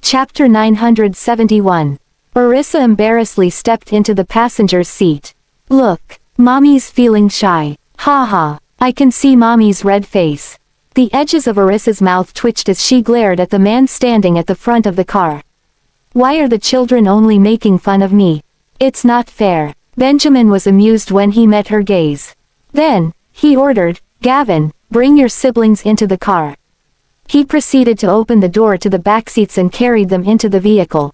Chapter 971. Arissa embarrassedly stepped into the passenger's seat. Look, Mommy's feeling shy. Ha ha, I can see Mommy's red face. The edges of Arissa's mouth twitched as she glared at the man standing at the front of the car. Why are the children only making fun of me? It's not fair. Benjamin was amused when he met her gaze. Then, he ordered, Gavin, bring your siblings into the car. He proceeded to open the door to the back seats and carried them into the vehicle.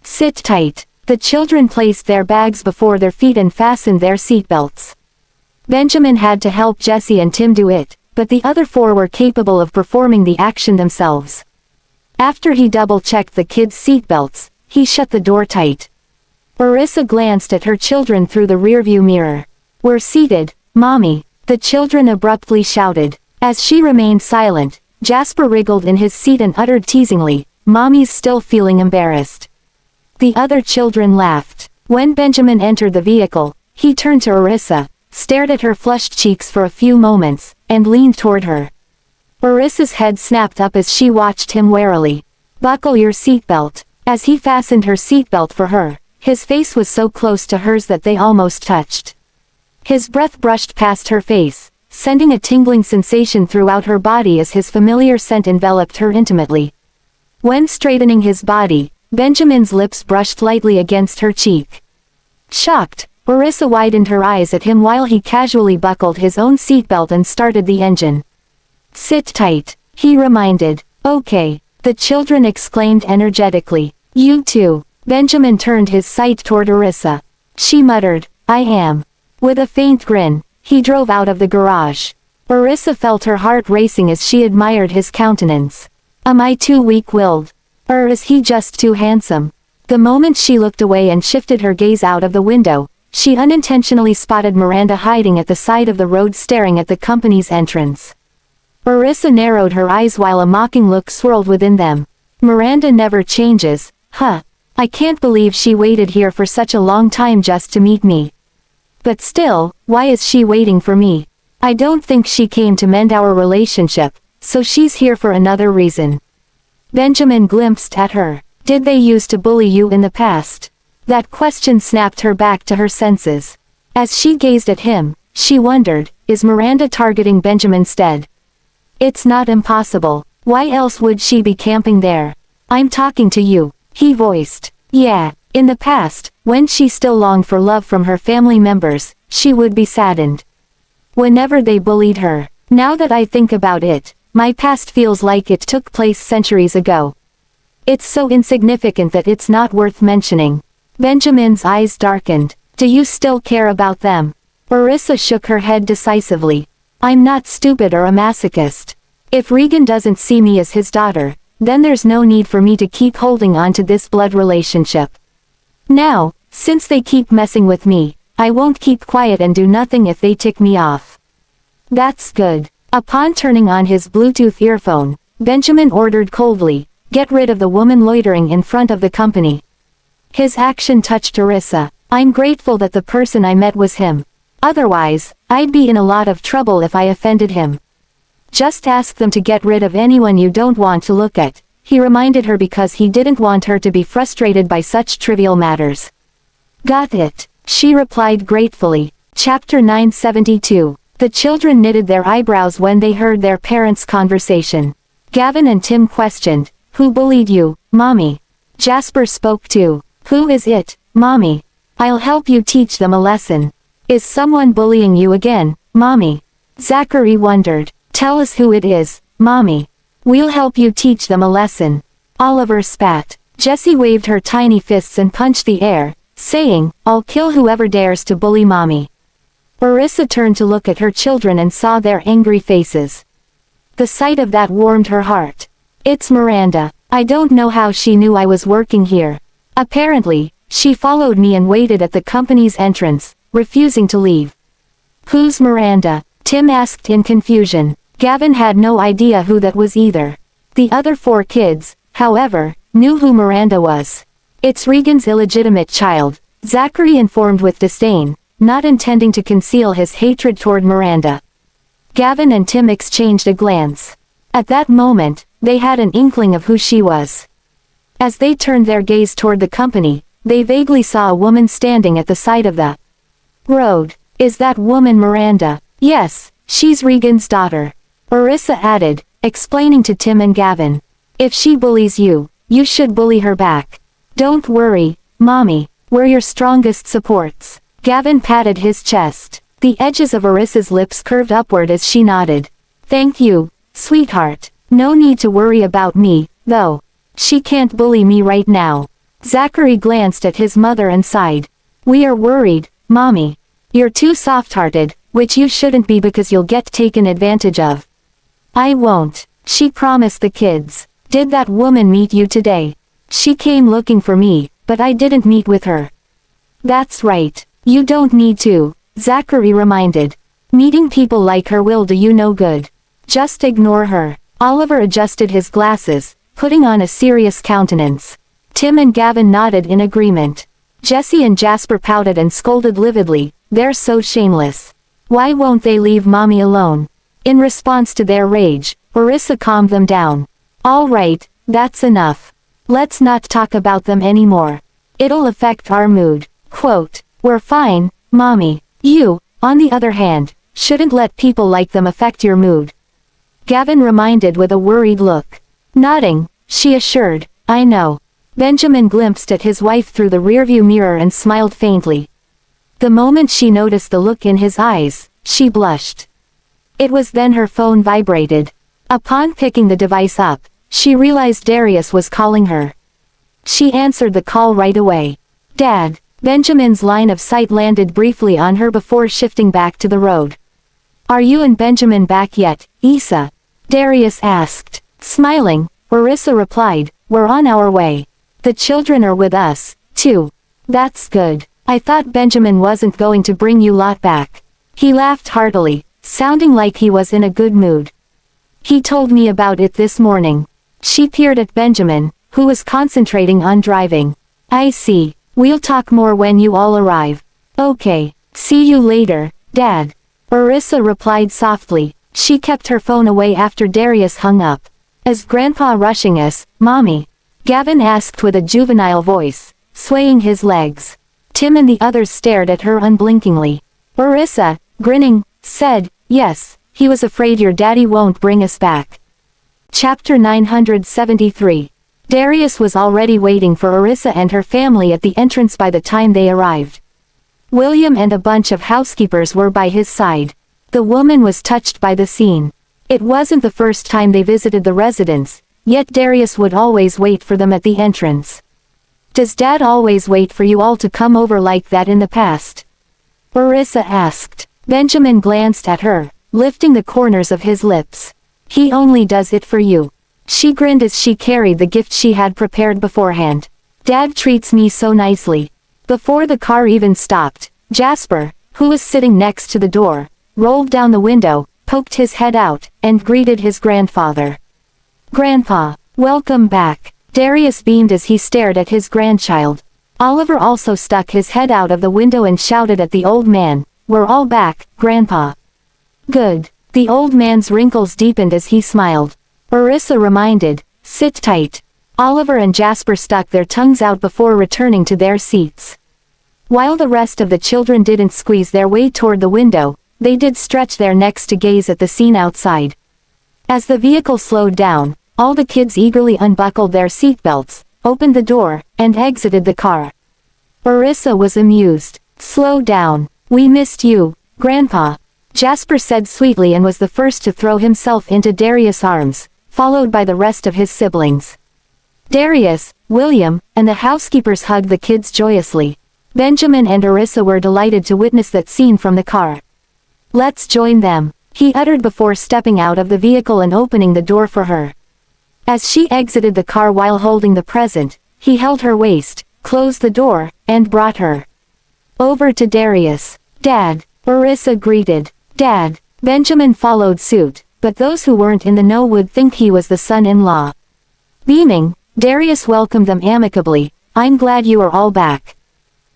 Sit tight. The children placed their bags before their feet and fastened their seatbelts. Benjamin had to help Jesse and Tim do it, but the other four were capable of performing the action themselves. After he double-checked the kids' seatbelts, he shut the door tight. Arissa glanced at her children through the rearview mirror. We're seated, Mommy, the children abruptly shouted. As she remained silent, Jasper wriggled in his seat and uttered teasingly, Mommy's still feeling embarrassed. The other children laughed. When Benjamin entered the vehicle, he turned to Arissa, stared at her flushed cheeks for a few moments, and leaned toward her. Arissa's head snapped up as she watched him warily. Buckle your seatbelt. As he fastened her seatbelt for her, his face was so close to hers that they almost touched. His breath brushed past her face, sending a tingling sensation throughout her body as his familiar scent enveloped her intimately. When straightening his body, Benjamin's lips brushed lightly against her cheek. Shocked, Arissa widened her eyes at him while he casually buckled his own seatbelt and started the engine. Sit tight, he reminded. Okay, the children exclaimed energetically. You too. Benjamin turned his sight toward Arissa. She muttered, I am. With a faint grin, he drove out of the garage. Arissa felt her heart racing as she admired his countenance. Am I too weak-willed? Or is he just too handsome? The moment she looked away and shifted her gaze out of the window, she unintentionally spotted Miranda hiding at the side of the road staring at the company's entrance. Arissa narrowed her eyes while a mocking look swirled within them. Miranda never changes, huh? I can't believe she waited here for such a long time just to meet me. But still, why is she waiting for me? I don't think she came to mend our relationship, so she's here for another reason. Benjamin glimpsed at her. Did they used to bully you in the past? That question snapped her back to her senses. As she gazed at him, she wondered, is Miranda targeting Benjamin's stead? It's not impossible. Why else would she be camping there? I'm talking to you, he voiced. Yeah, in the past, when she still longed for love from her family members, she would be saddened whenever they bullied her. Now that I think about it, my past feels like it took place centuries ago. It's so insignificant that it's not worth mentioning. Benjamin's eyes darkened. Do you still care about them? Arissa shook her head decisively. I'm not stupid or a masochist. If Regan doesn't see me as his daughter, then there's no need for me to keep holding on to this blood relationship. Now, since they keep messing with me, I won't keep quiet and do nothing if they tick me off. That's good. Upon turning on his Bluetooth earphone, Benjamin ordered coldly, get rid of the woman loitering in front of the company. His action touched Arissa. I'm grateful that the person I met was him. Otherwise, I'd be in a lot of trouble if I offended him. Just ask them to get rid of anyone you don't want to look at, he reminded her because he didn't want her to be frustrated by such trivial matters. Got it, she replied gratefully. Chapter 972. The children knitted their eyebrows when they heard their parents' conversation. Gavin and Tim questioned, who bullied you, Mommy? Jasper spoke too. Who is it, Mommy? I'll help you teach them a lesson. Is someone bullying you again, Mommy? Zachary wondered. Tell us who it is, Mommy. We'll help you teach them a lesson. Oliver spat. Jessie waved her tiny fists and punched the air, saying, I'll kill whoever dares to bully Mommy. Arissa turned to look at her children and saw their angry faces. The sight of that warmed her heart. It's Miranda. I don't know how she knew I was working here. Apparently, she followed me and waited at the company's entrance, refusing to leave. Who's Miranda? Tim asked in confusion. Gavin had no idea who that was either. The other four kids, however, knew who Miranda was. It's Regan's illegitimate child, Zachary informed with disdain, not intending to conceal his hatred toward Miranda. Gavin and Tim exchanged a glance. At that moment, they had an inkling of who she was. As they turned their gaze toward the company, they vaguely saw a woman standing at the side of the road. Is that woman Miranda? Yes, she's Regan's daughter. Orissa added, explaining to Tim and Gavin. If she bullies you, you should bully her back. Don't worry, Mommy, we're your strongest supports. Gavin patted his chest. The edges of Orissa's lips curved upward as she nodded. Thank you, sweetheart. No need to worry about me, though. She can't bully me right now. Zachary glanced at his mother and sighed. We are worried, Mommy. You're too soft-hearted, which you shouldn't be because you'll get taken advantage of. I won't, she promised the kids. Did that woman meet you today? She came looking for me, but I didn't meet with her. That's right, you don't need to, Zachary reminded. Meeting people like her will do you no good. Just ignore her. Oliver adjusted his glasses, putting on a serious countenance. Tim and Gavin nodded in agreement. Jesse and Jasper pouted and scolded lividly, they're so shameless. Why won't they leave Mommy alone? In response to their rage, Orissa calmed them down. All right, that's enough. Let's not talk about them anymore. It'll affect our mood. Quote, we're fine, Mommy. You, on the other hand, shouldn't let people like them affect your mood. Gavin reminded with a worried look. Nodding, she assured, I know. Benjamin glimpsed at his wife through the rearview mirror and smiled faintly. The moment she noticed the look in his eyes, she blushed. It was then her phone vibrated. Upon picking the device up, she realized Darius was calling her. She answered the call right away. Dad, Benjamin's line of sight landed briefly on her before shifting back to the road. Are you and Benjamin back yet, Issa? Darius asked. Smiling, Orissa replied, we're on our way. The children are with us, too. That's good. I thought Benjamin wasn't going to bring you lot back. He laughed heartily, sounding like he was in a good mood. He told me about it this morning. She peered at Benjamin, who was concentrating on driving. I see. We'll talk more when you all arrive. Okay. See you later, Dad. Orissa replied softly. She kept her phone away after Darius hung up. Is Grandpa rushing us, Mommy? Gavin asked with a juvenile voice, swaying his legs. Tim and the others stared at her unblinkingly. Orissa, grinning, said, yes, he was afraid your daddy won't bring us back. Chapter 973. Darius was already waiting for Orissa and her family at the entrance by the time they arrived. William and a bunch of housekeepers were by his side. The woman was touched by the scene. It wasn't the first time they visited the residence, yet Darius would always wait for them at the entrance. Does Dad always wait for you all to come over like that in the past? Orissa asked. Benjamin glanced at her, lifting the corners of his lips. He only does it for you. She grinned as she carried the gift she had prepared beforehand. Dad treats me so nicely. Before the car even stopped, Jasper, who was sitting next to the door, rolled down the window, poked his head out, and greeted his grandfather. Grandpa, welcome back. Darius beamed as he stared at his grandchild. Oliver also stuck his head out of the window and shouted at the old man, we're all back, Grandpa. Good. The old man's wrinkles deepened as he smiled. Orissa reminded, sit tight. Oliver and Jasper stuck their tongues out before returning to their seats. While the rest of the children didn't squeeze their way toward the window, they did stretch their necks to gaze at the scene outside. As the vehicle slowed down, all the kids eagerly unbuckled their seatbelts, opened the door, and exited the car. Orissa was amused. Slow down. We missed you, Grandpa. Jasper said sweetly and was the first to throw himself into Darius' arms, followed by the rest of his siblings. Darius, William, and the housekeepers hugged the kids joyously. Benjamin and Orissa were delighted to witness that scene from the car. Let's join them, he uttered before stepping out of the vehicle and opening the door for her. As she exited the car while holding the present, he held her waist, closed the door, and brought her over to Darius. Dad, Orissa greeted. Dad. Benjamin followed suit, but those who weren't in the know would think he was the son-in-law. Beaming, Darius welcomed them amicably. I'm glad you are all back.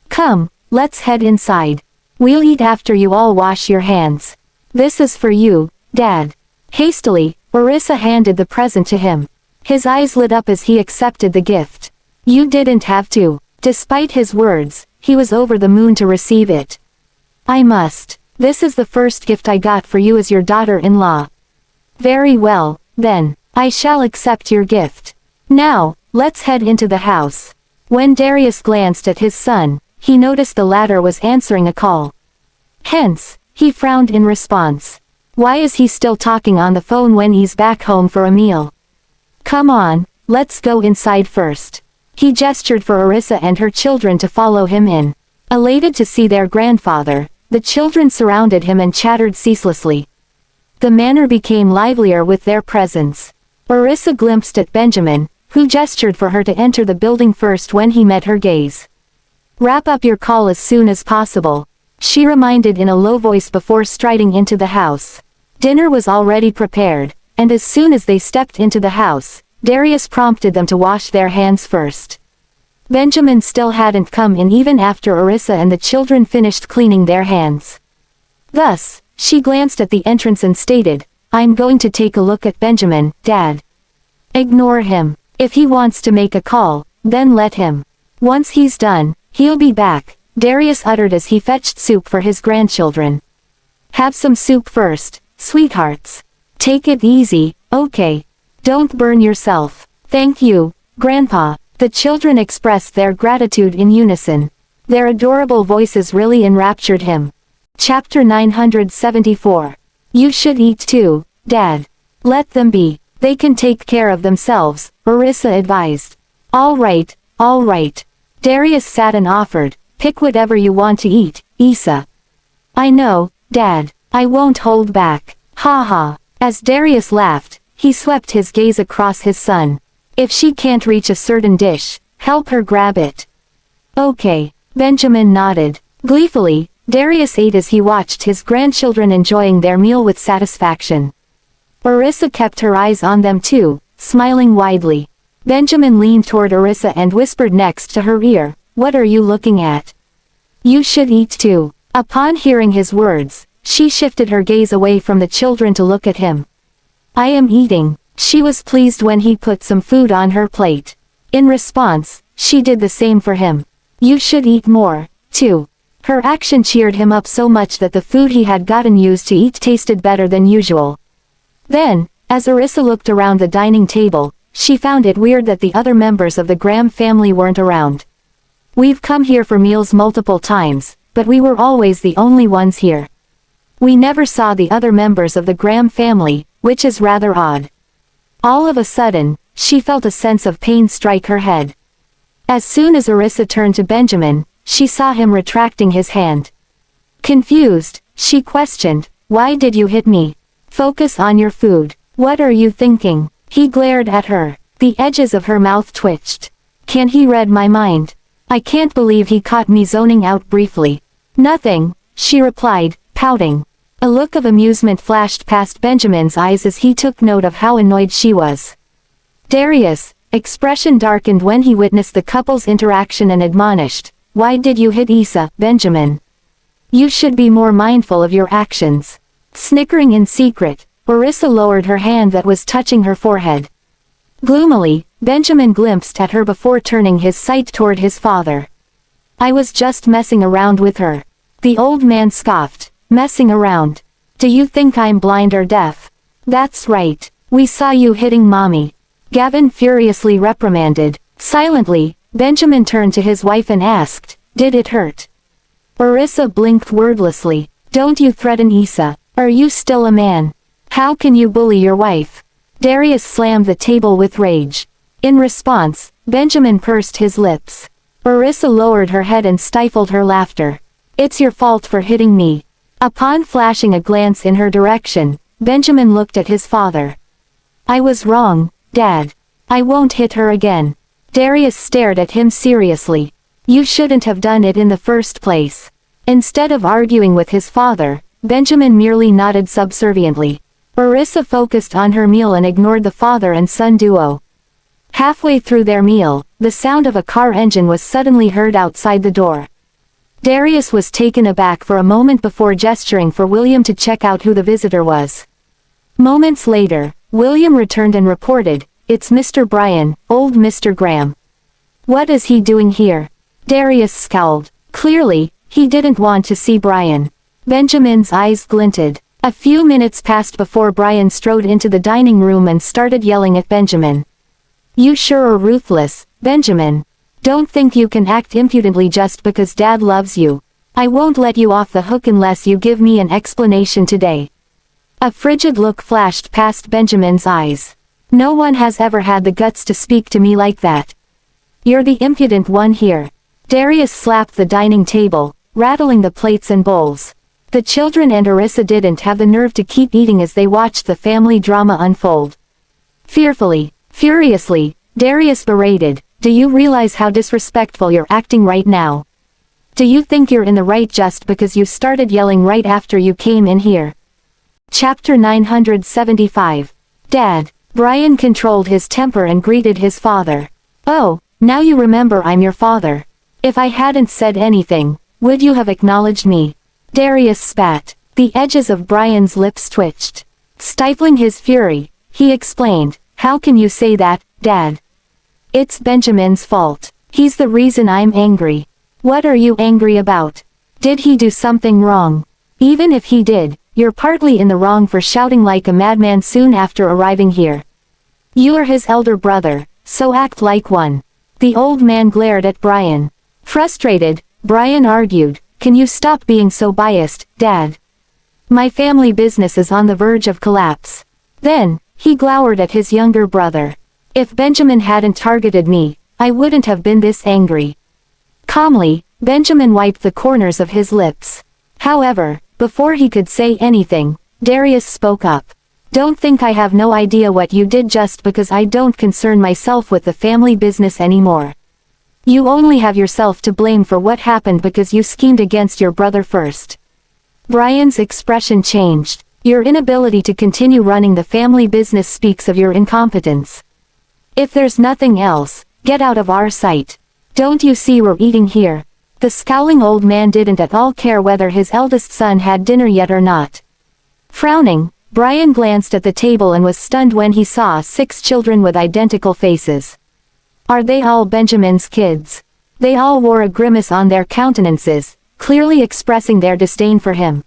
Come, let's head inside. We'll eat after you all wash your hands. This is for you, Dad. Hastily, Orissa handed the present to him. His eyes lit up as he accepted the gift. You didn't have to. Despite his words, he was over the moon to receive it. I must. This is the first gift I got for you as your daughter-in-law. Very well, then. I shall accept your gift. Now, let's head into the house. When Darius glanced at his son, he noticed the latter was answering a call. Hence, he frowned in response. Why is he still talking on the phone when he's back home for a meal? Come on, let's go inside first. He gestured for Arissa and her children to follow him in. Elated to see their grandfather, the children surrounded him and chattered ceaselessly. The manor became livelier with their presence. Arissa glimpsed at Benjamin, who gestured for her to enter the building first when he met her gaze. Wrap up your call as soon as possible, she reminded in a low voice before striding into the house. Dinner was already prepared, and as soon as they stepped into the house, Darius prompted them to wash their hands first. Benjamin still hadn't come in even after Arissa and the children finished cleaning their hands. Thus, she glanced at the entrance and stated, I'm going to take a look at Benjamin, Dad. Ignore him. If he wants to make a call, then let him. Once he's done, he'll be back, Darius uttered as he fetched soup for his grandchildren. Have some soup first, sweethearts. Take it easy, okay? Don't burn yourself. Thank you, Grandpa. The children expressed their gratitude in unison. Their adorable voices really enraptured him. Chapter 974. You should eat too, Dad. Let them be. They can take care of themselves, Arissa advised. All right. Darius sat and offered, pick whatever you want to eat, Issa. I know, Dad. I won't hold back. Ha ha. As Darius laughed, he swept his gaze across his son. If she can't reach a certain dish, help her grab it. Okay. Benjamin nodded. Gleefully, Darius ate as he watched his grandchildren enjoying their meal with satisfaction. Arissa kept her eyes on them too, smiling widely. Benjamin leaned toward Arissa and whispered next to her ear, what are you looking at? You should eat too. Upon hearing his words, she shifted her gaze away from the children to look at him. I am eating. She was pleased when he put some food on her plate. In response, she did the same for him. You should eat more, too. Her action cheered him up so much that the food he had gotten used to eat tasted better than usual. Then, as Arissa looked around the dining table, she found it weird that the other members of the Graham family weren't around. We've come here for meals multiple times, but we were always the only ones here. We never saw the other members of the Graham family, which is rather odd. All of a sudden, she felt a sense of pain strike her head. As soon as Arissa turned to Benjamin, she saw him retracting his hand. Confused, she questioned, why did you hit me? Focus on your food. What are you thinking? He glared at her. The edges of her mouth twitched. Can he read my mind? I can't believe he caught me zoning out briefly. Nothing, she replied, pouting. A look of amusement flashed past Benjamin's eyes as he took note of how annoyed she was. Darius' expression darkened when he witnessed the couple's interaction and admonished, why did you hit Issa, Benjamin? You should be more mindful of your actions. Snickering in secret, Arissa lowered her hand that was touching her forehead. Gloomily, Benjamin glimpsed at her before turning his sight toward his father. I was just messing around with her. The old man scoffed. Messing around. Do you think I'm blind or deaf? That's right. We saw you hitting Mommy. Gavin furiously reprimanded. Silently, Benjamin turned to his wife and asked, did it hurt? Arissa blinked wordlessly. Don't you threaten Issa. Are you still a man? How can you bully your wife? Darius slammed the table with rage. In response, Benjamin pursed his lips. Arissa lowered her head and stifled her laughter. It's your fault for hitting me. Upon flashing a glance in her direction, Benjamin looked at his father. I was wrong, Dad. I won't hit her again. Darius stared at him seriously. You shouldn't have done it in the first place. Instead of arguing with his father, Benjamin merely nodded subserviently. Arissa focused on her meal and ignored the father and son duo. Halfway through their meal, the sound of a car engine was suddenly heard outside the door. Darius was taken aback for a moment before gesturing for William to check out who the visitor was. Moments later, William returned and reported, it's Mr. Brian, old Mr. Graham. What is he doing here? Darius scowled. Clearly, he didn't want to see Brian. Benjamin's eyes glinted. A few minutes passed before Brian strode into the dining room and started yelling at Benjamin. You sure are ruthless, Benjamin. Don't think you can act impudently just because Dad loves you. I won't let you off the hook unless you give me an explanation today. A frigid look flashed past Benjamin's eyes. No one has ever had the guts to speak to me like that. You're the impudent one here. Darius slapped the dining table, rattling the plates and bowls. The children and Arissa didn't have the nerve to keep eating as they watched the family drama unfold. Furiously, Darius berated, "Do you realize how disrespectful you're acting right now? Do you think you're in the right just because you started yelling right after you came in here?" Chapter 975. Dad. Brian controlled his temper and greeted his father. "Oh, now you remember I'm your father. If I hadn't said anything, would you have acknowledged me?" Darius spat. The edges of Brian's lips twitched. Stifling his fury, he explained, "How can you say that, Dad? It's Benjamin's fault. He's the reason I'm angry." "What are you angry about? Did he do something wrong?" "Even if he did, you're partly in the wrong for shouting like a madman soon after arriving here. You are his elder brother, so act like one." The old man glared at Brian. Frustrated, Brian argued, "Can you stop being so biased, Dad? My family business is on the verge of collapse." Then, he glowered at his younger brother. "If Benjamin hadn't targeted me, I wouldn't have been this angry." Calmly, Benjamin wiped the corners of his lips. However, before he could say anything, Darius spoke up. "Don't think I have no idea what you did just because I don't concern myself with the family business anymore. You only have yourself to blame for what happened because you schemed against your brother first." Brian's expression changed. "Your inability to continue running the family business speaks of your incompetence. If there's nothing else, get out of our sight. Don't you see we're eating here?" The scowling old man didn't at all care whether his eldest son had dinner yet or not. Frowning, Brian glanced at the table and was stunned when he saw 6 children with identical faces. Are they all Benjamin's kids? They all wore a grimace on their countenances, clearly expressing their disdain for him.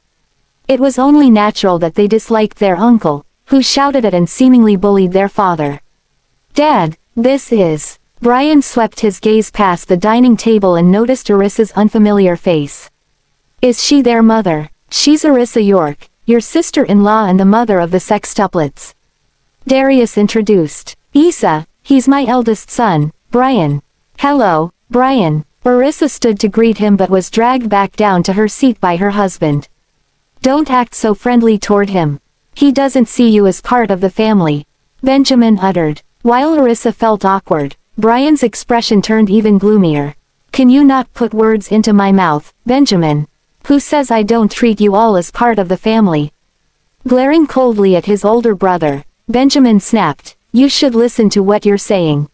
It was only natural that they disliked their uncle, who shouted at and seemingly bullied their father. "Dad, this is..." Brian swept his gaze past the dining table and noticed Arissa's unfamiliar face. "Is she their mother?" "She's Arissa York, your sister-in-law and the mother of the sextuplets," Darius introduced. "Issa, he's my eldest son, Brian." "Hello, Brian." Arissa stood to greet him but was dragged back down to her seat by her husband. "Don't act so friendly toward him. He doesn't see you as part of the family," Benjamin uttered. While Arissa felt awkward, Brian's expression turned even gloomier. "Can you not put words into my mouth, Benjamin? Who says I don't treat you all as part of the family?" Glaring coldly at his older brother, Benjamin snapped, "You should listen to what you're saying."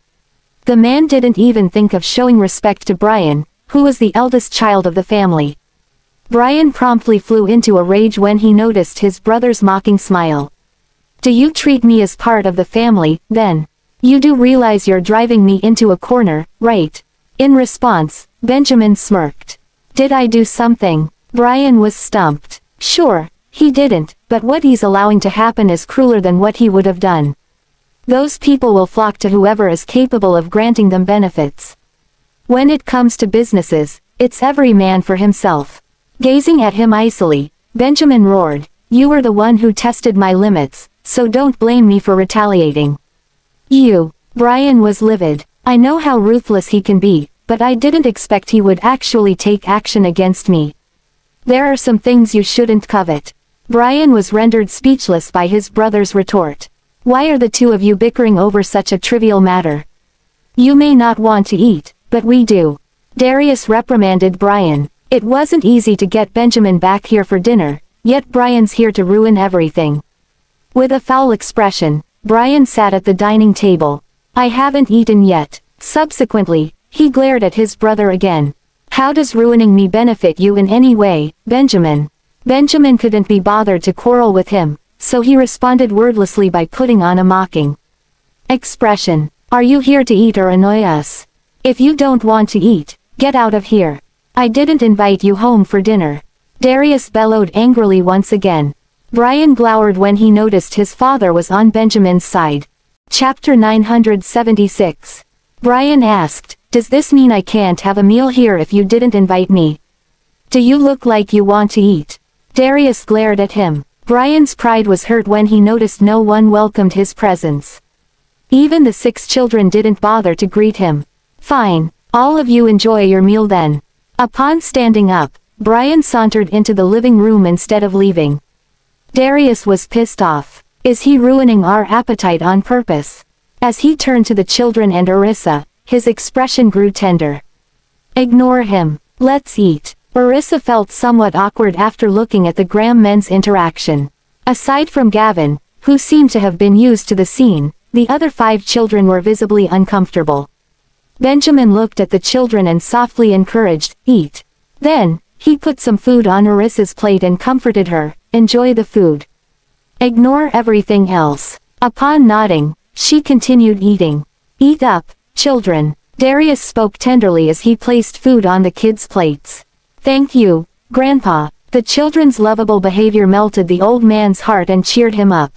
The man didn't even think of showing respect to Brian, who was the eldest child of the family. Brian promptly flew into a rage when he noticed his brother's mocking smile. "Do you treat me as part of the family, then? You do realize you're driving me into a corner, right?" In response, Benjamin smirked. "Did I do something?" Brian was stumped. Sure, he didn't, but what he's allowing to happen is crueler than what he would have done. Those people will flock to whoever is capable of granting them benefits. When it comes to businesses, it's every man for himself. Gazing at him icily, Benjamin roared, "You were the one who tested my limits, so don't blame me for retaliating." "You." Brian was livid. "I know how ruthless he can be, but I didn't expect he would actually take action against me. There are some things you shouldn't covet." Brian was rendered speechless by his brother's retort. "Why are the two of you bickering over such a trivial matter? You may not want to eat, but we do." Darius reprimanded Brian. It wasn't easy to get Benjamin back here for dinner, yet Brian's here to ruin everything. With a foul expression, Brian sat at the dining table. "I haven't eaten yet." Subsequently, he glared at his brother again. "How does ruining me benefit you in any way, Benjamin?" Benjamin couldn't be bothered to quarrel with him, so he responded wordlessly by putting on a mocking expression. "Are you here to eat or annoy us?" If you don't want to eat, get out of here. I didn't invite you home for dinner. Darius bellowed angrily once again. Brian glowered when he noticed his father was on Benjamin's side. Chapter 976. Brian asked, "Does this mean I can't have a meal here if you didn't invite me? Do you look like you want to eat?" Darius glared at him. Brian's pride was hurt when he noticed no one welcomed his presence. Even the 6 children didn't bother to greet him. "Fine, all of you enjoy your meal then." Upon standing up, Brian sauntered into the living room instead of leaving. Darius was pissed off. Is he ruining our appetite on purpose? As he turned to the children and Arissa, his expression grew tender. "Ignore him. Let's eat." Arissa felt somewhat awkward after looking at the Graham men's interaction. Aside from Gavin, who seemed to have been used to the scene, the other 5 children were visibly uncomfortable. Benjamin looked at the children and softly encouraged, "Eat." Then, he put some food on Arissa's plate and comforted her, "Enjoy the food. Ignore everything else." Upon nodding, she continued eating. "Eat up, children." Darius spoke tenderly as he placed food on the kids' plates. "Thank you, Grandpa." The children's lovable behavior melted the old man's heart and cheered him up.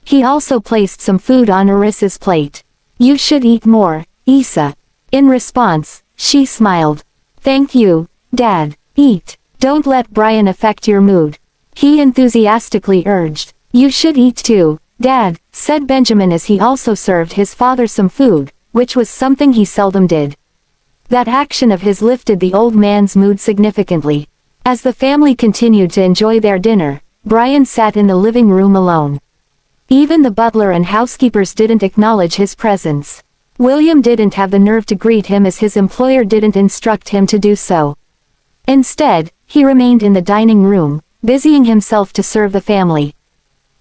He also placed some food on Arissa's plate. "You should eat more, Issa." In response, she smiled. "Thank you, Dad. Eat. Don't let Brian affect your mood." He enthusiastically urged. "You should eat too, Dad," said Benjamin as he also served his father some food, which was something he seldom did. That action of his lifted the old man's mood significantly. As the family continued to enjoy their dinner, Brian sat in the living room alone. Even the butler and housekeepers didn't acknowledge his presence. William didn't have the nerve to greet him as his employer didn't instruct him to do so. Instead, he remained in the dining room, busying himself to serve the family.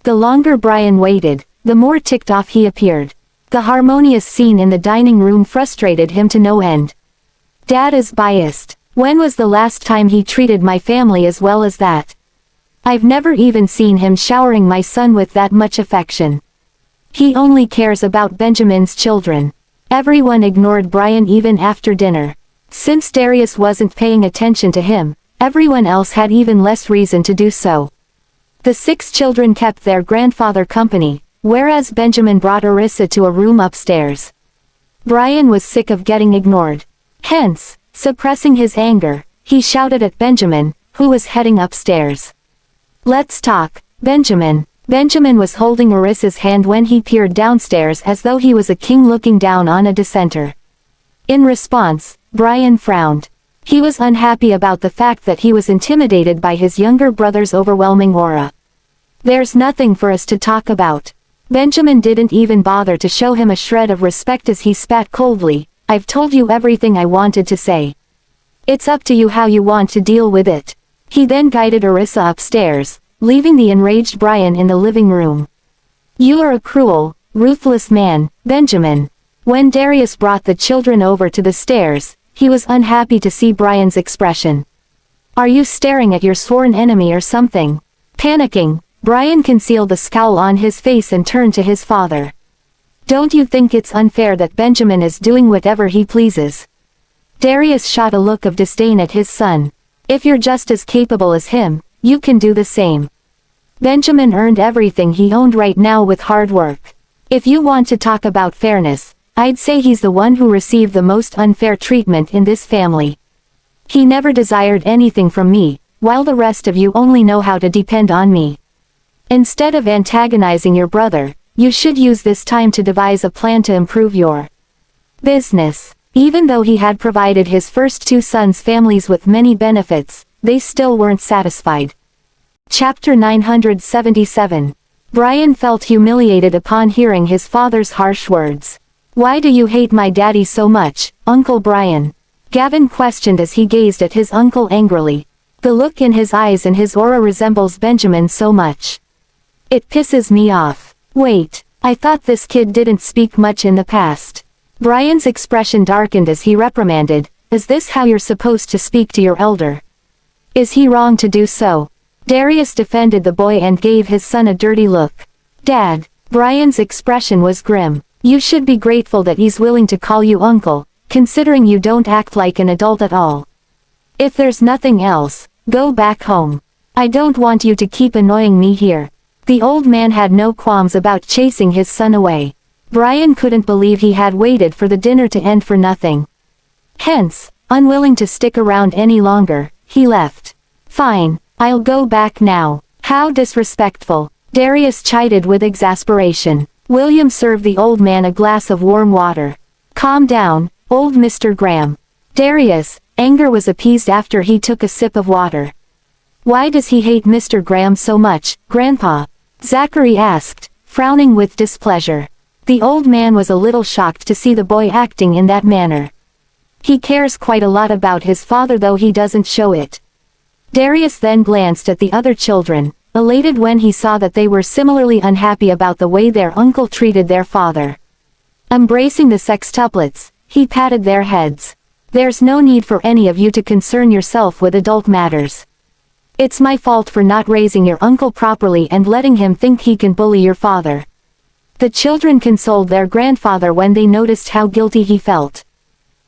The longer Brian waited, the more ticked off he appeared. The harmonious scene in the dining room frustrated him to no end. "Dad is biased. When was the last time he treated my family as well as that? I've never even seen him showering my son with that much affection. He only cares about Benjamin's children." Everyone ignored Brian even after dinner. Since Darius wasn't paying attention to him, everyone else had even less reason to do so. The 6 children kept their grandfather company, whereas Benjamin brought Arissa to a room upstairs. Brian was sick of getting ignored. Hence, suppressing his anger, he shouted at Benjamin, who was heading upstairs. "Let's talk, Benjamin." Benjamin was holding Arissa's hand when he peered downstairs as though he was a king looking down on a dissenter. In response, Brian frowned. He was unhappy about the fact that he was intimidated by his younger brother's overwhelming aura. "There's nothing for us to talk about." Benjamin didn't even bother to show him a shred of respect as he spat coldly, "I've told you everything I wanted to say. It's up to you how you want to deal with it." He then guided Arissa upstairs, leaving the enraged Brian in the living room. "You are a cruel, ruthless man, Benjamin." When Darius brought the children over to the stairs, he was unhappy to see Brian's expression. "Are you staring at your sworn enemy or something?" Panicking, Brian concealed the scowl on his face and turned to his father. "Don't you think it's unfair that Benjamin is doing whatever he pleases?" Darius shot a look of disdain at his son. "If you're just as capable as him, you can do the same. Benjamin earned everything he owned right now with hard work. If you want to talk about fairness, I'd say he's the one who received the most unfair treatment in this family. He never desired anything from me, while the rest of you only know how to depend on me. Instead of antagonizing your brother, you should use this time to devise a plan to improve your business." Even though he had provided his first 2 sons' families with many benefits, they still weren't satisfied. Chapter 977. Brian felt humiliated upon hearing his father's harsh words. "Why do you hate my daddy so much, Uncle Brian?" Gavin questioned as he gazed at his uncle angrily. "The look in his eyes and his aura resembles Benjamin so much. It pisses me off." "Wait, I thought this kid didn't speak much in the past." Brian's expression darkened as he reprimanded, "Is this how you're supposed to speak to your elder? Is he wrong to do so?" Darius defended the boy and gave his son a dirty look. "Dad." Brian's expression was grim. "You should be grateful that he's willing to call you uncle, considering you don't act like an adult at all. If there's nothing else, go back home. I don't want you to keep annoying me here. The old man had no qualms about chasing his son away. Brian couldn't believe he had waited for the dinner to end for nothing. Hence, unwilling to stick around any longer, he left. Fine, I'll go back now. How disrespectful, Darius chided with exasperation. William served the old man a glass of warm water. Calm down, old Mr. Graham. Darius' anger was appeased after he took a sip of water. Why does he hate Mr. Graham so much, Grandpa? Zachary asked, frowning with displeasure. The old man was a little shocked to see the boy acting in that manner. He cares quite a lot about his father, though he doesn't show it. Darius then glanced at the other children, elated when he saw that they were similarly unhappy about the way their uncle treated their father. Embracing the sextuplets, he patted their heads. There's no need for any of you to concern yourself with adult matters. It's my fault for not raising your uncle properly and letting him think he can bully your father. The children consoled their grandfather when they noticed how guilty he felt.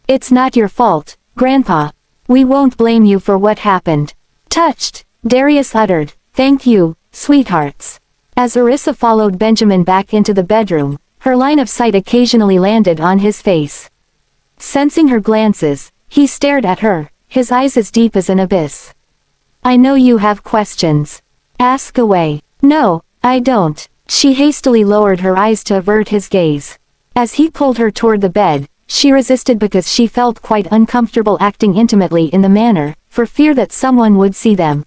It's not your fault, Grandpa. We won't blame you for what happened. Touched, Darius uttered, thank you, sweethearts. As Orissa followed Benjamin back into the bedroom, her line of sight occasionally landed on his face. Sensing her glances, he stared at her, his eyes as deep as an abyss. I know you have questions. Ask away. No, I don't. She hastily lowered her eyes to avert his gaze. As he pulled her toward the bed, she resisted because she felt quite uncomfortable acting intimately in the manner, for fear that someone would see them.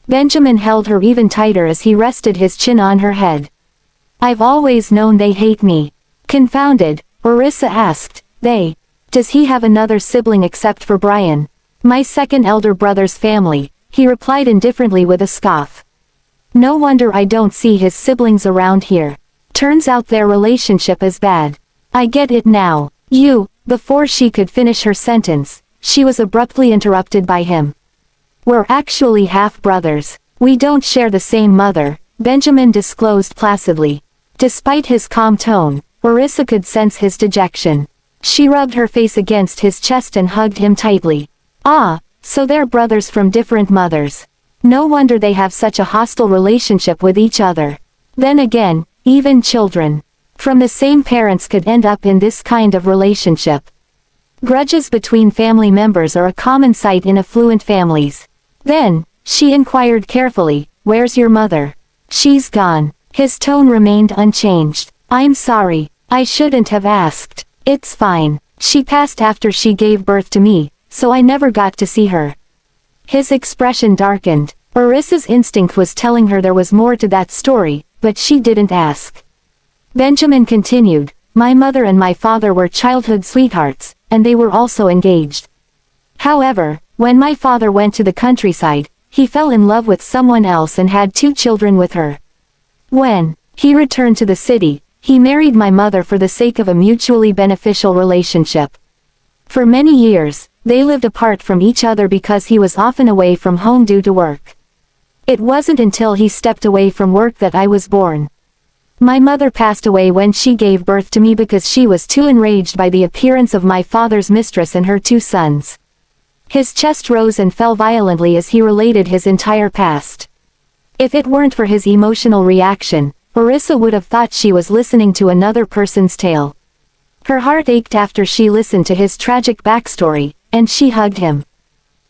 Benjamin held her even tighter as he rested his chin on her head. I've always known they hate me. Confounded, Orissa asked, they? Does he have another sibling except for Brian? My second elder brother's family, he replied indifferently with a scoff. No wonder I don't see his siblings around here. Turns out their relationship is bad. I get it now. Before she could finish her sentence, she was abruptly interrupted by him. We're actually half-brothers. We don't share the same mother, Benjamin disclosed placidly. Despite his calm tone, Orissa could sense his dejection. She rubbed her face against his chest and hugged him tightly. Ah, so they're brothers from different mothers. No wonder they have such a hostile relationship with each other. Then again, even children from the same parents could end up in this kind of relationship. Grudges between family members are a common sight in affluent families. Then, she inquired carefully, where's your mother? She's gone. His tone remained unchanged. I'm sorry, I shouldn't have asked. It's fine. She passed after she gave birth to me, so I never got to see her. His expression darkened. Orissa's instinct was telling her there was more to that story, but she didn't ask. Benjamin continued, my mother and my father were childhood sweethearts, and they were also engaged. However, when my father went to the countryside, he fell in love with someone else and had 2 children with her. When he returned to the city, he married my mother for the sake of a mutually beneficial relationship. For many years, they lived apart from each other because he was often away from home due to work. It wasn't until he stepped away from work that I was born. My mother passed away when she gave birth to me because she was too enraged by the appearance of my father's mistress and her 2 sons. His chest rose and fell violently as he related his entire past. If it weren't for his emotional reaction, Orissa would have thought she was listening to another person's tale. Her heart ached after she listened to his tragic backstory, and she hugged him.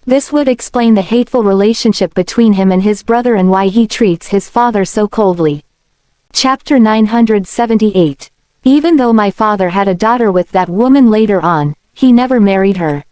This would explain the hateful relationship between him and his brother and why he treats his father so coldly. Chapter 978. Even though my father had a daughter with that woman later on, he never married her.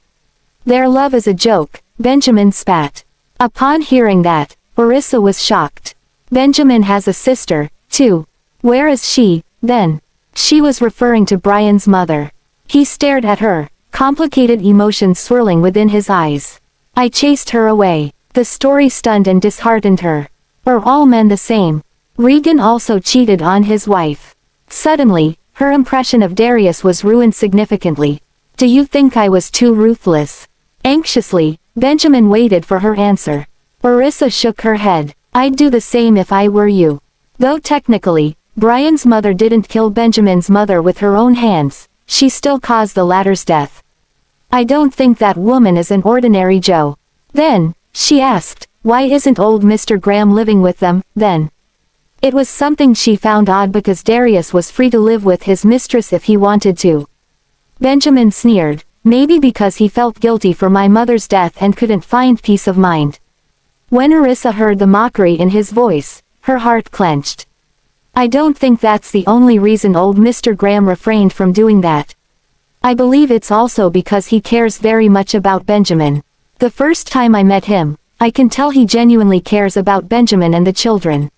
Their love is a joke, Benjamin spat. Upon hearing that, Orissa was shocked. Benjamin has a sister, too. Where is she, then? She was referring to Brian's mother. He stared at her, complicated emotions swirling within his eyes. I chased her away. The story stunned and disheartened her. Are all men the same? Regan also cheated on his wife. Suddenly, her impression of Darius was ruined significantly. Do you think I was too ruthless? Anxiously, Benjamin waited for her answer. Orissa shook her head. I'd do the same if I were you. Though technically, Brian's mother didn't kill Benjamin's mother with her own hands, she still caused the latter's death. I don't think that woman is an ordinary Joe. Then, she asked, why isn't old Mr. Graham living with them, then? It was something she found odd because Darius was free to live with his mistress if he wanted to. Benjamin sneered, maybe because he felt guilty for my mother's death and couldn't find peace of mind. When Orissa heard the mockery in his voice, her heart clenched. I don't think that's the only reason old Mr. Graham refrained from doing that. I believe it's also because he cares very much about Benjamin. The first time I met him, I can tell he genuinely cares about Benjamin and the children.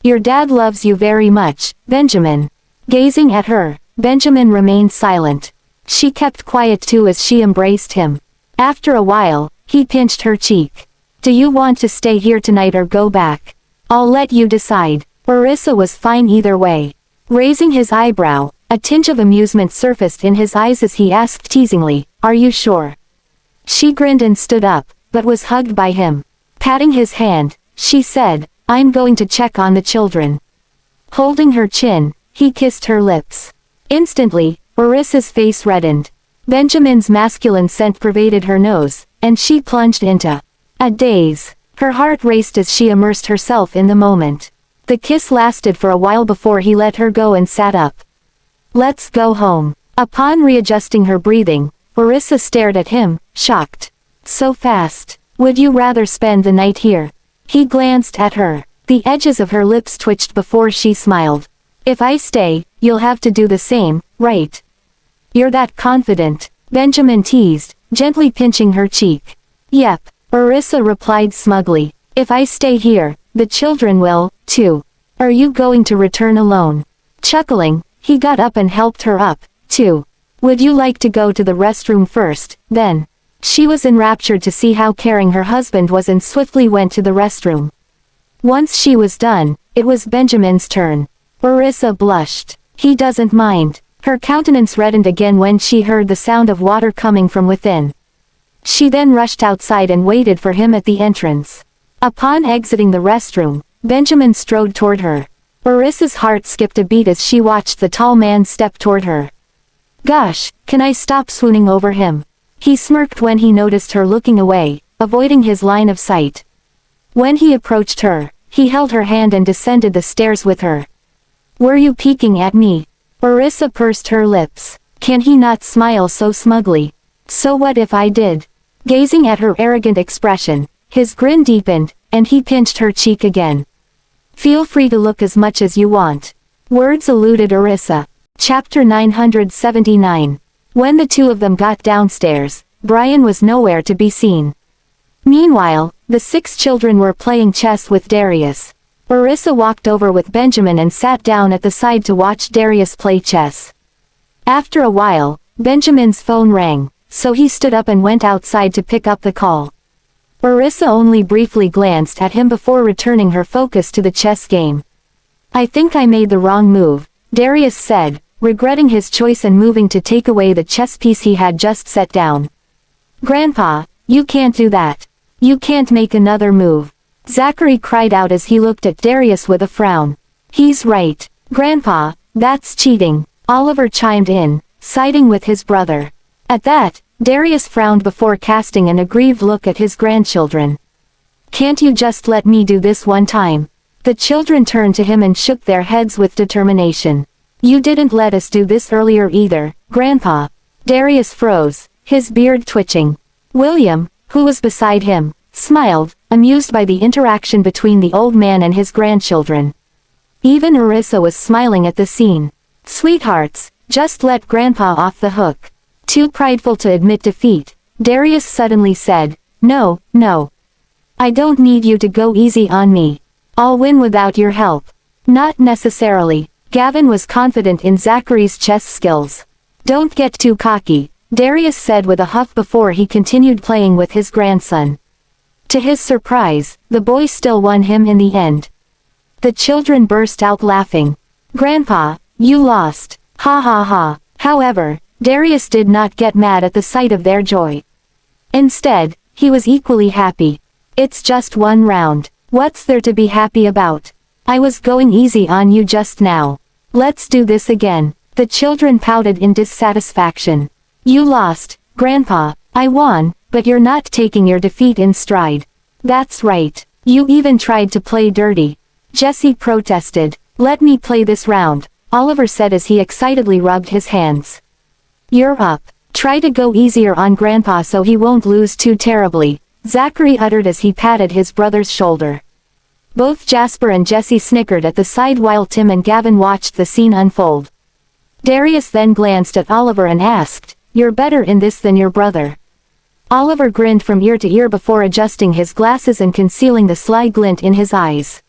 Your dad loves you very much, Benjamin. Gazing at her, Benjamin remained silent. She kept quiet too as she embraced him. After a while, he pinched her cheek. Do you want to stay here tonight or go back? I'll let you decide. Orissa was fine either way. Raising his eyebrow, a tinge of amusement surfaced in his eyes as he asked teasingly, are you sure? She grinned and stood up, but was hugged by him. Patting his hand, she said, I'm going to check on the children. Holding her chin, he kissed her lips. Instantly, Orissa's face reddened. Benjamin's masculine scent pervaded her nose, and she plunged into a daze. Her heart raced as she immersed herself in the moment. The kiss lasted for a while before he let her go and sat up. Let's go home. Upon readjusting her breathing, Orissa stared at him, shocked. So fast. Would you rather spend the night here? He glanced at her. The edges of her lips twitched before she smiled. If I stay, you'll have to do the same, right? You're that confident, Benjamin teased, gently pinching her cheek. Yep, Orissa replied smugly. If I stay here, the children will, too. Are you going to return alone? Chuckling, he got up and helped her up, too. Would you like to go to the restroom first, then? She was enraptured to see how caring her husband was and swiftly went to the restroom. Once she was done, it was Benjamin's turn. Orissa blushed. He doesn't mind. Her countenance reddened again when she heard the sound of water coming from within. She then rushed outside and waited for him at the entrance. Upon exiting the restroom, Benjamin strode toward her. Orissa's heart skipped a beat as she watched the tall man step toward her. Gosh, can I stop swooning over him? He smirked when he noticed her looking away, avoiding his line of sight. When he approached her, he held her hand and descended the stairs with her. Were you peeking at me? Orissa pursed her lips. Can he not smile so smugly? So what if I did? Gazing at her arrogant expression, his grin deepened, and he pinched her cheek again. Feel free to look as much as you want. Words eluded Orissa. Chapter 979. When the two of them got downstairs, Brian was nowhere to be seen. Meanwhile, the 6 children were playing chess with Darius. Orissa walked over with Benjamin and sat down at the side to watch Darius play chess. After a while, Benjamin's phone rang, so he stood up and went outside to pick up the call. Orissa only briefly glanced at him before returning her focus to the chess game. I think I made the wrong move, Darius said, regretting his choice and moving to take away the chess piece he had just set down. Grandpa, you can't do that. You can't make another move. Zachary cried out as he looked at Darius with a frown. He's right. Grandpa, that's cheating, Oliver chimed in, siding with his brother. At that, Darius frowned before casting an aggrieved look at his grandchildren. Can't you just let me do this one time? The children turned to him and shook their heads with determination. You didn't let us do this earlier either, Grandpa. Darius froze, his beard twitching. William, who was beside him, smiled, amused by the interaction between the old man and his grandchildren. Even Orissa was smiling at the scene. Sweethearts, just let Grandpa off the hook. Too prideful to admit defeat, Darius suddenly said, No, no. I don't need you to go easy on me. I'll win without your help. Not necessarily. Gavin was confident in Zachary's chess skills. Don't get too cocky, Darius said with a huff before he continued playing with his grandson. To his surprise, the boy still won him in the end. The children burst out laughing. Grandpa, you lost. Ha ha ha. However, Darius did not get mad at the sight of their joy. Instead, he was equally happy. It's just one round. What's there to be happy about? I was going easy on you just now. Let's do this again. The children pouted in dissatisfaction. You lost, Grandpa, I won, but you're not taking your defeat in stride. That's right. You even tried to play dirty. Jesse protested. Let me play this round, Oliver said as he excitedly rubbed his hands. You're up. Try to go easier on Grandpa so he won't lose too terribly, Zachary uttered as he patted his brother's shoulder. Both Jasper and Jesse snickered at the sight while Tim and Gavin watched the scene unfold. Darius then glanced at Oliver and asked, "You're better in this than your brother." Oliver grinned from ear to ear before adjusting his glasses and concealing the sly glint in his eyes.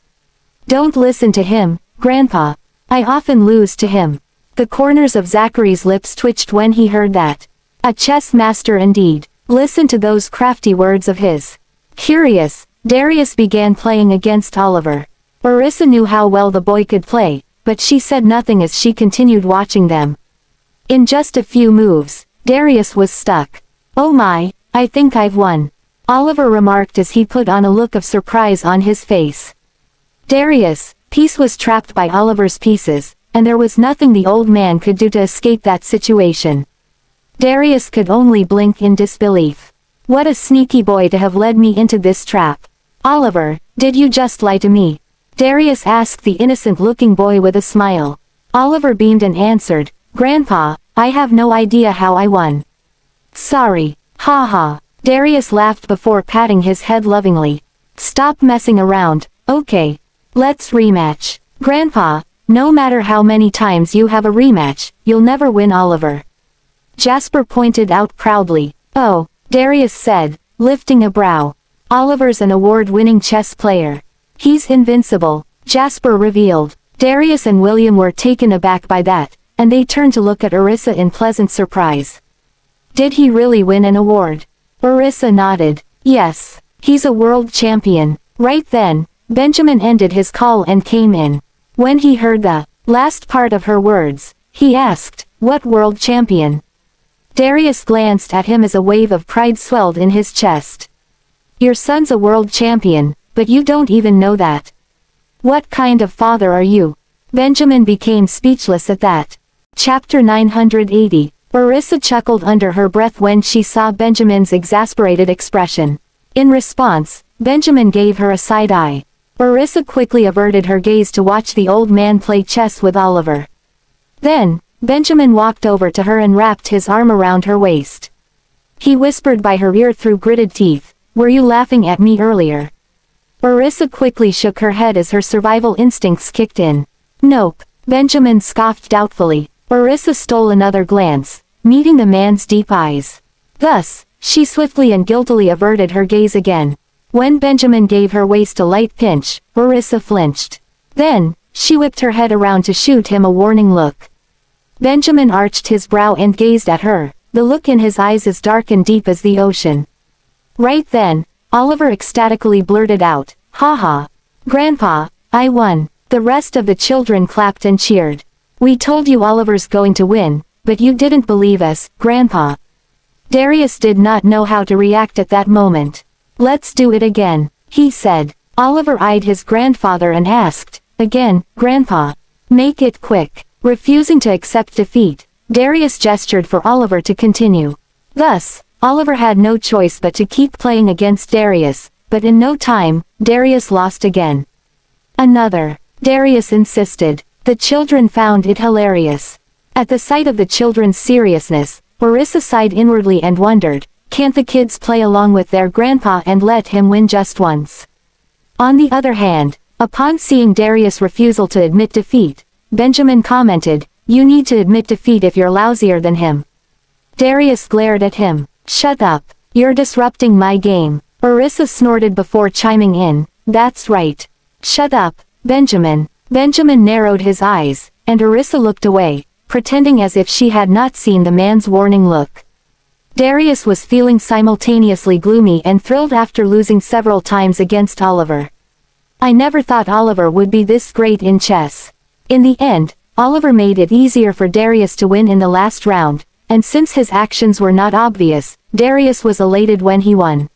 "Don't listen to him, Grandpa. I often lose to him." The corners of Zachary's lips twitched when he heard that. A chess master indeed. Listen to those crafty words of his. Curious, Darius began playing against Oliver. Orissa knew how well the boy could play, but she said nothing as she continued watching them. In just a few moves, Darius was stuck. "Oh my, I think I've won," Oliver remarked as he put on a look of surprise on his face. Darius' piece was trapped by Oliver's pieces, and there was nothing the old man could do to escape that situation. Darius could only blink in disbelief. What a sneaky boy to have led me into this trap. "Oliver, did you just lie to me?" Darius asked the innocent-looking boy with a smile. Oliver beamed and answered, "Grandpa, I have no idea how I won." "Sorry, ha." Darius laughed before patting his head lovingly. "Stop messing around, okay? Let's rematch." "Grandpa, no matter how many times you have a rematch, you'll never win Oliver," Jasper pointed out proudly. "Oh," Darius said, lifting a brow. "Oliver's an award-winning chess player. He's invincible," Jasper revealed. Darius and William were taken aback by that, and they turned to look at Orissa in pleasant surprise. "Did he really win an award?" Orissa nodded. "Yes, he's a world champion." Right then, Benjamin ended his call and came in. When he heard the last part of her words, he asked, "What world champion?" Darius glanced at him as a wave of pride swelled in his chest. "Your son's a world champion, but you don't even know that. What kind of father are you?" Benjamin became speechless at that. Chapter 980. Orissa chuckled under her breath when she saw Benjamin's exasperated expression. In response, Benjamin gave her a side eye. Orissa quickly averted her gaze to watch the old man play chess with Oliver. Then, Benjamin walked over to her and wrapped his arm around her waist. He whispered by her ear through gritted teeth, "Were you laughing at me earlier?" Orissa quickly shook her head as her survival instincts kicked in. "Nope," Benjamin scoffed doubtfully. Orissa stole another glance, meeting the man's deep eyes. Thus, she swiftly and guiltily averted her gaze again. When Benjamin gave her waist a light pinch, Orissa flinched. Then, she whipped her head around to shoot him a warning look. Benjamin arched his brow and gazed at her, the look in his eyes as dark and deep as the ocean. Right then, Oliver ecstatically blurted out, "Ha! Grandpa, I won." The rest of the children clapped and cheered. "We told you Oliver's going to win, but you didn't believe us, Grandpa." Darius did not know how to react at that moment. "Let's do it again," he said. Oliver eyed his grandfather and asked, "Again, Grandpa? Make it quick." Refusing to accept defeat, Darius gestured for Oliver to continue. Thus, Oliver had no choice but to keep playing against Darius, but in no time, Darius lost again. "Another," Darius insisted. The children found it hilarious. At the sight of the children's seriousness, Orissa sighed inwardly and wondered, can't the kids play along with their grandpa and let him win just once? On the other hand, upon seeing Darius' refusal to admit defeat, Benjamin commented, "You need to admit defeat if you're lousier than him." Darius glared at him. "Shut up. You're disrupting my game." Orissa snorted before chiming in, "That's right. Shut up, Benjamin." Benjamin narrowed his eyes, and Orissa looked away, pretending as if she had not seen the man's warning look. Darius was feeling simultaneously gloomy and thrilled after losing several times against Oliver. "I never thought Oliver would be this great in chess." In the end, Oliver made it easier for Darius to win in the last round, and since his actions were not obvious, Darius was elated when he won.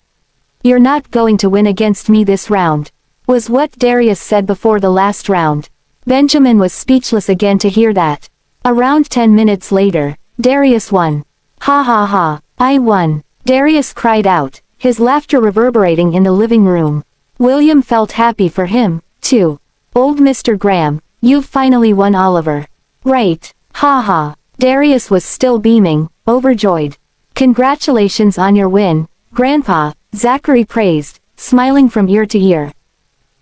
"You're not going to win against me this round," was what Darius said before the last round. Benjamin was speechless again to hear that. Around 10 minutes later, Darius won. "Ha!" I won. Darius cried out, his laughter reverberating in the living room. William felt happy for him, too. Old Mr. Graham, you've finally won Oliver. Right. Ha ha. Darius was still beaming, overjoyed. Congratulations on your win, Grandpa, Zachary praised, smiling from ear to ear.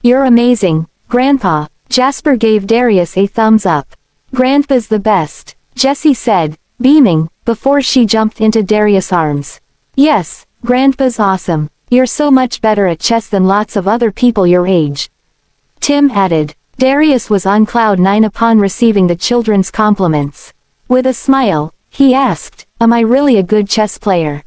You're amazing, Grandpa. Jasper gave Darius a thumbs up. Grandpa's the best, Jessie said, beaming, before she jumped into Darius' arms. Yes, Grandpa's awesome. You're so much better at chess than lots of other people your age. Tim added. Darius was on cloud nine upon receiving the children's compliments. With a smile, he asked, am I really a good chess player?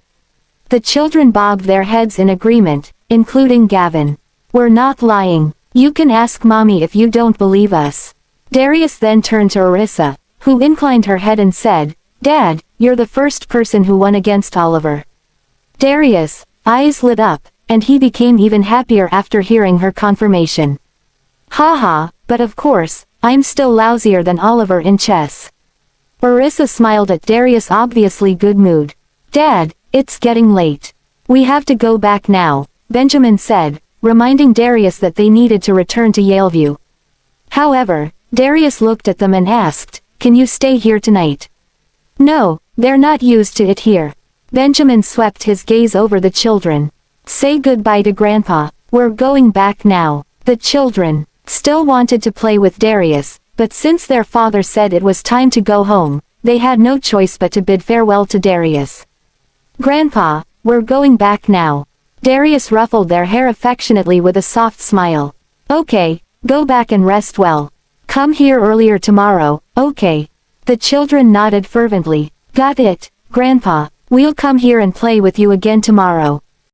The children bobbed their heads in agreement, including Gavin. We're not lying. You can ask Mommy if you don't believe us. Darius then turned to Arissa, who inclined her head and said, Dad, you're the first person who won against Oliver. Darius' eyes lit up, and he became even happier after hearing her confirmation. Haha, but of course, I'm still lousier than Oliver in chess. Arissa smiled at Darius' obviously good mood. Dad, it's getting late. We have to go back now, Benjamin said, reminding Darius that they needed to return to Yaleview. However, Darius looked at them and asked, can you stay here tonight? No, they're not used to it here. Benjamin swept his gaze over the children. Say goodbye to Grandpa, we're going back now. The children still wanted to play with Darius, but since their father said it was time to go home, they had no choice but to bid farewell to Darius. Grandpa, we're going back now. Darius ruffled their hair affectionately with a soft smile. Okay, go back and rest well. Come here earlier tomorrow, okay? The children nodded fervently. Got it, Grandpa, we'll come here and play with you again tomorrow.